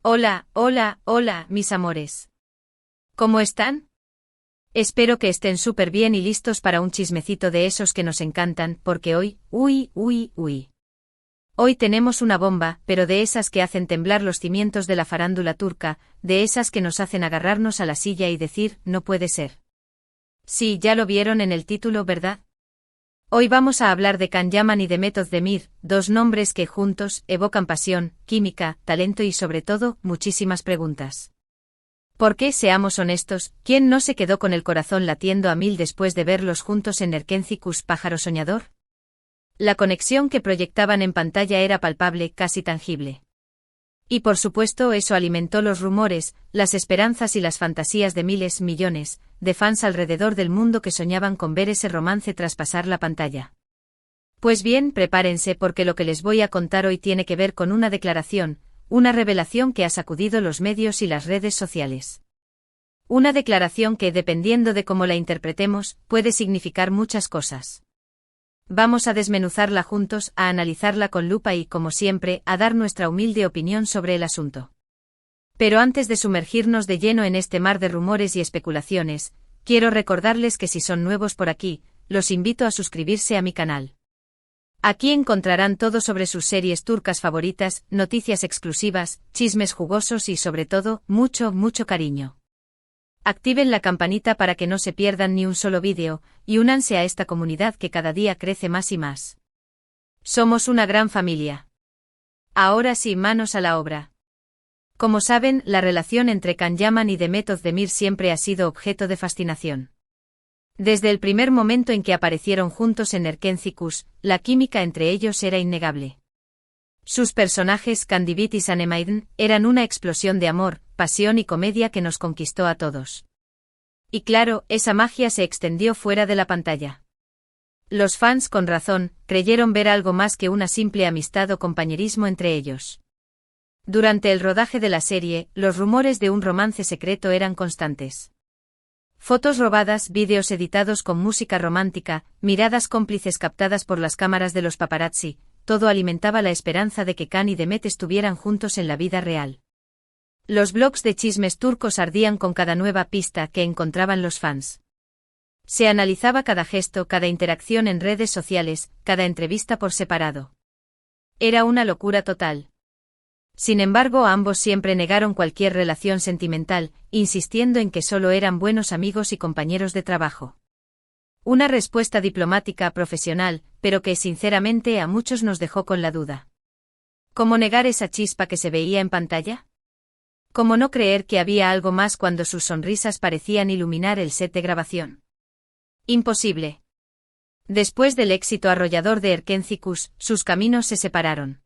Hola, hola, hola, mis amores. ¿Cómo están? Espero que estén súper bien y listos para un chismecito de esos que nos encantan, porque hoy, hoy tenemos una bomba, pero de esas que hacen temblar los cimientos de la farándula turca, de esas que nos hacen agarrarnos a la silla y decir, no puede ser. Sí, ya lo vieron en el título, ¿verdad? Hoy vamos a hablar de Can Yaman y Demet Özdemir, dos nombres que juntos evocan pasión, química, talento y sobre todo, muchísimas preguntas. Porque, seamos honestos, ¿quién no se quedó con el corazón latiendo a mil después de verlos juntos en Erkencikus Pájaro Soñador? La conexión que proyectaban en pantalla era palpable, casi tangible. Y por supuesto eso alimentó los rumores, las esperanzas y las fantasías de miles, millones, de fans alrededor del mundo que soñaban con ver ese romance traspasar la pantalla. Pues bien, prepárense porque lo que les voy a contar hoy tiene que ver con una declaración, una revelación que ha sacudido los medios y las redes sociales. Una declaración que, dependiendo de cómo la interpretemos, puede significar muchas cosas. Vamos a desmenuzarla juntos, a analizarla con lupa y, como siempre, a dar nuestra humilde opinión sobre el asunto. Pero antes de sumergirnos de lleno en este mar de rumores y especulaciones, quiero recordarles que si son nuevos por aquí, los invito a suscribirse a mi canal. Aquí encontrarán todo sobre sus series turcas favoritas, noticias exclusivas, chismes jugosos y sobre todo, mucho, mucho cariño. Activen la campanita para que no se pierdan ni un solo vídeo, y únanse a esta comunidad que cada día crece más y más. Somos una gran familia. Ahora sí, manos a la obra. Como saben, la relación entre Can Yaman y Demet Özdemir siempre ha sido objeto de fascinación. Desde el primer momento en que aparecieron juntos en Erkencikus, la química entre ellos era innegable. Sus personajes, Kandibit y Sanemaiden, eran una explosión de amor, pasión y comedia que nos conquistó a todos. Y claro, esa magia se extendió fuera de la pantalla. Los fans, con razón, creyeron ver algo más que una simple amistad o compañerismo entre ellos. Durante el rodaje de la serie, los rumores de un romance secreto eran constantes. Fotos robadas, vídeos editados con música romántica, miradas cómplices captadas por las cámaras de los paparazzi, todo alimentaba la esperanza de que Can y Demet estuvieran juntos en la vida real. Los blogs de chismes turcos ardían con cada nueva pista que encontraban los fans. Se analizaba cada gesto, cada interacción en redes sociales, cada entrevista por separado. Era una locura total. Sin embargo, ambos siempre negaron cualquier relación sentimental, insistiendo en que solo eran buenos amigos y compañeros de trabajo. Una respuesta diplomática, profesional, pero que sinceramente a muchos nos dejó con la duda. ¿Cómo negar esa chispa que se veía en pantalla? ¿Cómo no creer que había algo más cuando sus sonrisas parecían iluminar el set de grabación? Imposible. Después del éxito arrollador de Erkencikus, sus caminos se separaron.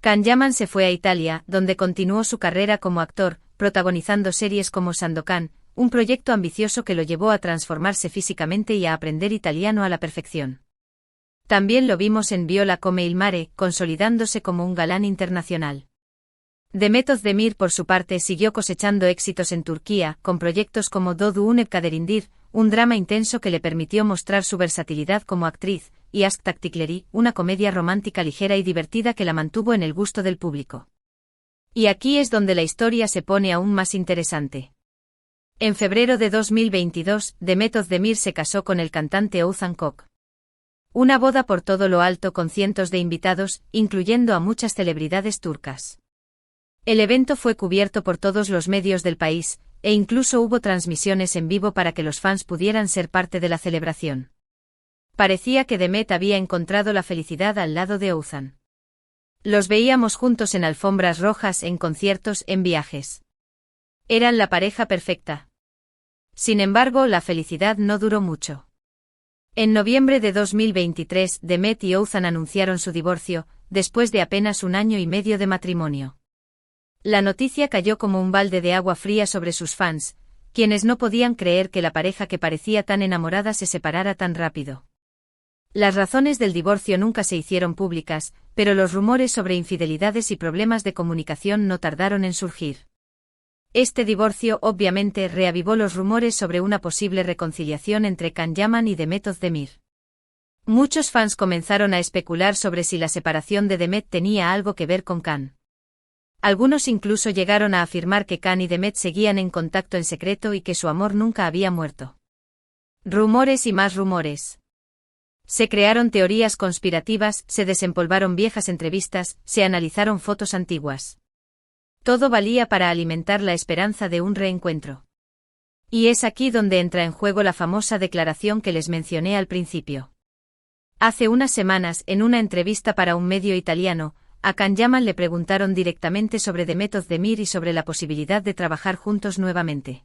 Can Yaman se fue a Italia, donde continuó su carrera como actor, protagonizando series como Sandokan, un proyecto ambicioso que lo llevó a transformarse físicamente y a aprender italiano a la perfección. También lo vimos en Viola come il mare, consolidándose como un galán internacional. Demet Özdemir, por su parte, siguió cosechando éxitos en Turquía, con proyectos como Doğu Unep Kaderindir, un drama intenso que le permitió mostrar su versatilidad como actriz, y Aşk Taktikleri, una comedia romántica ligera y divertida que la mantuvo en el gusto del público. Y aquí es donde la historia se pone aún más interesante. En febrero de 2022, Demet Özdemir se casó con el cantante Oğuzhan Koç. Una boda por todo lo alto con cientos de invitados, incluyendo a muchas celebridades turcas. El evento fue cubierto por todos los medios del país, e incluso hubo transmisiones en vivo para que los fans pudieran ser parte de la celebración. Parecía que Demet había encontrado la felicidad al lado de Oğuzhan. Los veíamos juntos en alfombras rojas, en conciertos, en viajes. Eran la pareja perfecta. Sin embargo, la felicidad no duró mucho. En noviembre de 2023, Demet y Oğuzhan anunciaron su divorcio, después de apenas un año y medio de matrimonio. La noticia cayó como un balde de agua fría sobre sus fans, quienes no podían creer que la pareja que parecía tan enamorada se separara tan rápido. Las razones del divorcio nunca se hicieron públicas, pero los rumores sobre infidelidades y problemas de comunicación no tardaron en surgir. Este divorcio obviamente reavivó los rumores sobre una posible reconciliación entre Can Yaman y Demet Özdemir. Muchos fans comenzaron a especular sobre si la separación de Demet tenía algo que ver con Can. Algunos incluso llegaron a afirmar que Can y Demet seguían en contacto en secreto y que su amor nunca había muerto. Rumores y más rumores. Se crearon teorías conspirativas, se desempolvaron viejas entrevistas, se analizaron fotos antiguas. Todo valía para alimentar la esperanza de un reencuentro. Y es aquí donde entra en juego la famosa declaración que les mencioné al principio. Hace unas semanas, en una entrevista para un medio italiano, a Can Yaman le preguntaron directamente sobre Demet Özdemir y sobre la posibilidad de trabajar juntos nuevamente.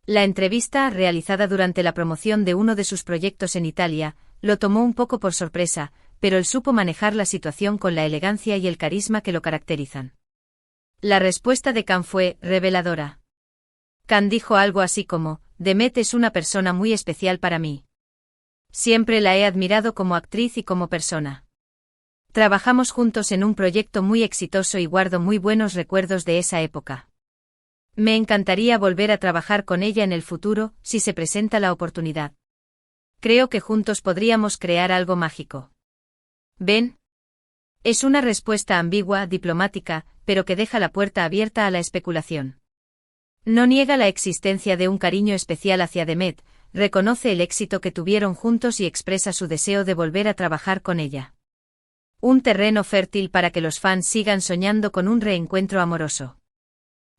La entrevista, realizada durante la promoción de uno de sus proyectos en Italia, lo tomó un poco por sorpresa, pero él supo manejar la situación con la elegancia y el carisma que lo caracterizan. La respuesta de Can fue reveladora. Can dijo algo así como: Demet es una persona muy especial para mí. Siempre la he admirado como actriz y como persona. Trabajamos juntos en un proyecto muy exitoso y guardo muy buenos recuerdos de esa época. Me encantaría volver a trabajar con ella en el futuro, si se presenta la oportunidad. Creo que juntos podríamos crear algo mágico. ¿Ven? Es una respuesta ambigua, diplomática, pero que deja la puerta abierta a la especulación. No niega la existencia de un cariño especial hacia Demet, reconoce el éxito que tuvieron juntos y expresa su deseo de volver a trabajar con ella. Un terreno fértil para que los fans sigan soñando con un reencuentro amoroso.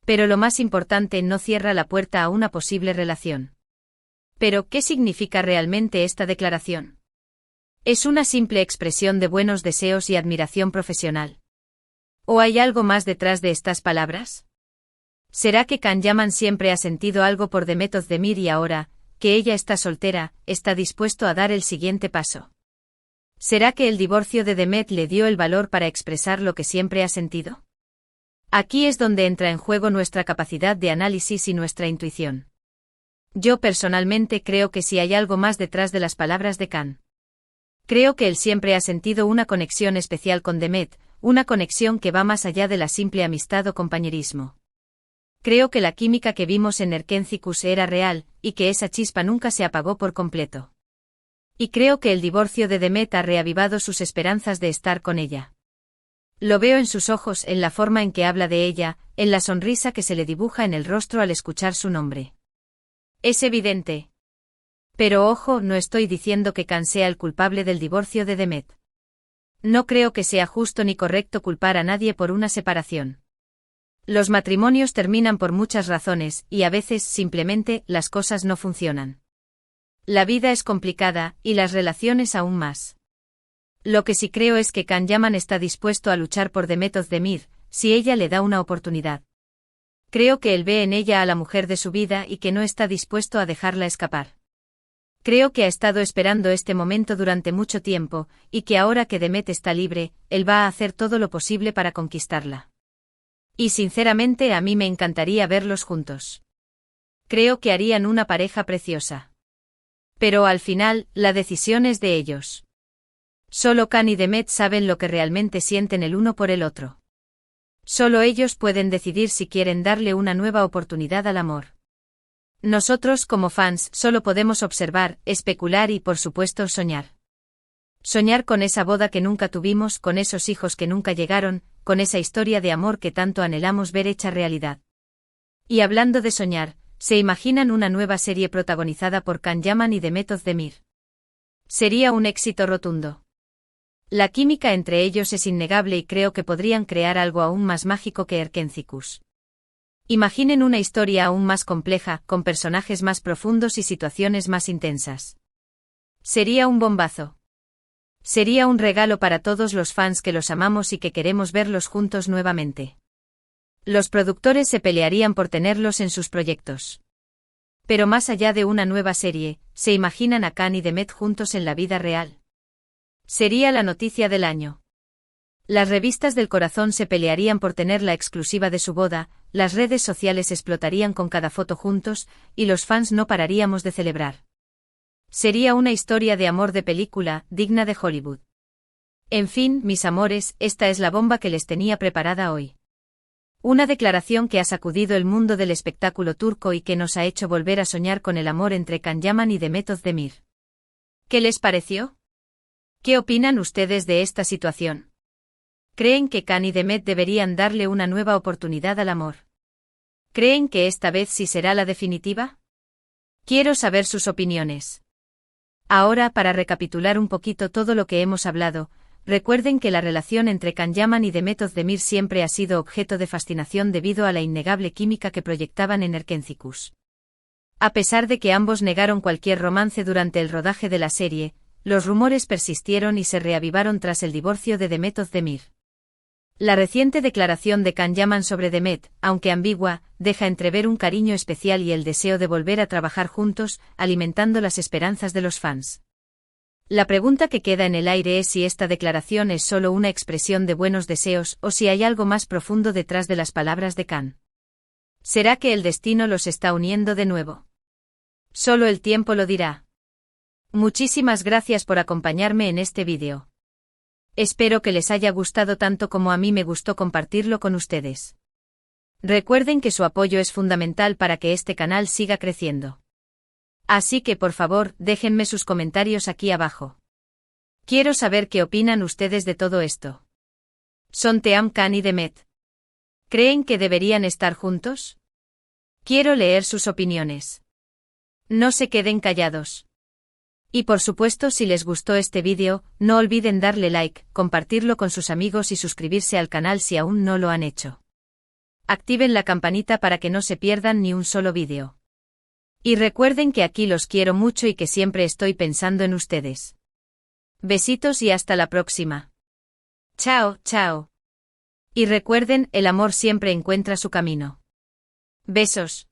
Pero lo más importante, no cierra la puerta a una posible relación. Pero, ¿qué significa realmente esta declaración? ¿Es una simple expresión de buenos deseos y admiración profesional? ¿O hay algo más detrás de estas palabras? ¿Será que Can Yaman siempre ha sentido algo por Demet Özdemir y ahora, que ella está soltera, está dispuesto a dar el siguiente paso? ¿Será que el divorcio de Demet le dio el valor para expresar lo que siempre ha sentido? Aquí es donde entra en juego nuestra capacidad de análisis y nuestra intuición. Yo personalmente creo que sí hay algo más detrás de las palabras de Can. Creo que él siempre ha sentido una conexión especial con Demet, una conexión que va más allá de la simple amistad o compañerismo. Creo que la química que vimos en Erkencicus era real, y que esa chispa nunca se apagó por completo. Y creo que el divorcio de Demet ha reavivado sus esperanzas de estar con ella. Lo veo en sus ojos, en la forma en que habla de ella, en la sonrisa que se le dibuja en el rostro al escuchar su nombre. Es evidente. Pero ojo, no estoy diciendo que Can sea el culpable del divorcio de Demet. No creo que sea justo ni correcto culpar a nadie por una separación. Los matrimonios terminan por muchas razones, y a veces, simplemente, las cosas no funcionan. La vida es complicada, y las relaciones aún más. Lo que sí creo es que Can Yaman está dispuesto a luchar por Demet Özdemir, si ella le da una oportunidad. Creo que él ve en ella a la mujer de su vida y que no está dispuesto a dejarla escapar. Creo que ha estado esperando este momento durante mucho tiempo, y que ahora que Demet está libre, él va a hacer todo lo posible para conquistarla. Y sinceramente a mí me encantaría verlos juntos. Creo que harían una pareja preciosa. Pero al final, la decisión es de ellos. Solo Can y Demet saben lo que realmente sienten el uno por el otro. Solo ellos pueden decidir si quieren darle una nueva oportunidad al amor. Nosotros, como fans, solo podemos observar, especular y, por supuesto, soñar. Soñar con esa boda que nunca tuvimos, con esos hijos que nunca llegaron, con esa historia de amor que tanto anhelamos ver hecha realidad. Y hablando de soñar, ¿se imaginan una nueva serie protagonizada por Can Yaman y Demet Özdemir? Sería un éxito rotundo. La química entre ellos es innegable y creo que podrían crear algo aún más mágico que Erkencicus. Imaginen una historia aún más compleja, con personajes más profundos y situaciones más intensas. Sería un bombazo. Sería un regalo para todos los fans que los amamos y que queremos verlos juntos nuevamente. Los productores se pelearían por tenerlos en sus proyectos. Pero más allá de una nueva serie, ¿se imaginan a Can y Demet juntos en la vida real? Sería la noticia del año. Las revistas del corazón se pelearían por tener la exclusiva de su boda, las redes sociales explotarían con cada foto juntos, y los fans no pararíamos de celebrar. Sería una historia de amor de película, digna de Hollywood. En fin, mis amores, esta es la bomba que les tenía preparada hoy. Una declaración que ha sacudido el mundo del espectáculo turco y que nos ha hecho volver a soñar con el amor entre Can Yaman y Demet Özdemir. ¿Qué les pareció? ¿Qué opinan ustedes de esta situación? Creen que Can y Demet deberían darle una nueva oportunidad al amor. ¿Creen que esta vez sí será la definitiva? Quiero saber sus opiniones. Ahora, para recapitular un poquito todo lo que hemos hablado, recuerden que la relación entre Can Yaman y Demet Özdemir siempre ha sido objeto de fascinación debido a la innegable química que proyectaban en Erkencikus. A pesar de que ambos negaron cualquier romance durante el rodaje de la serie, los rumores persistieron y se reavivaron tras el divorcio de Demet Özdemir. La reciente declaración de Can Yaman sobre Demet, aunque ambigua, deja entrever un cariño especial y el deseo de volver a trabajar juntos, alimentando las esperanzas de los fans. La pregunta que queda en el aire es si esta declaración es solo una expresión de buenos deseos o si hay algo más profundo detrás de las palabras de Can. ¿Será que el destino los está uniendo de nuevo? Solo el tiempo lo dirá. Muchísimas gracias por acompañarme en este vídeo. Espero que les haya gustado tanto como a mí me gustó compartirlo con ustedes. Recuerden que su apoyo es fundamental para que este canal siga creciendo. Así que por favor, déjenme sus comentarios aquí abajo. Quiero saber qué opinan ustedes de todo esto. ¿Son Team Can y Demet? ¿Creen que deberían estar juntos? Quiero leer sus opiniones. No se queden callados. Y por supuesto, si les gustó este vídeo, no olviden darle like, compartirlo con sus amigos y suscribirse al canal si aún no lo han hecho. Activen la campanita para que no se pierdan ni un solo vídeo. Y recuerden que aquí los quiero mucho y que siempre estoy pensando en ustedes. Besitos y hasta la próxima. Chao, chao. Y recuerden, el amor siempre encuentra su camino. Besos.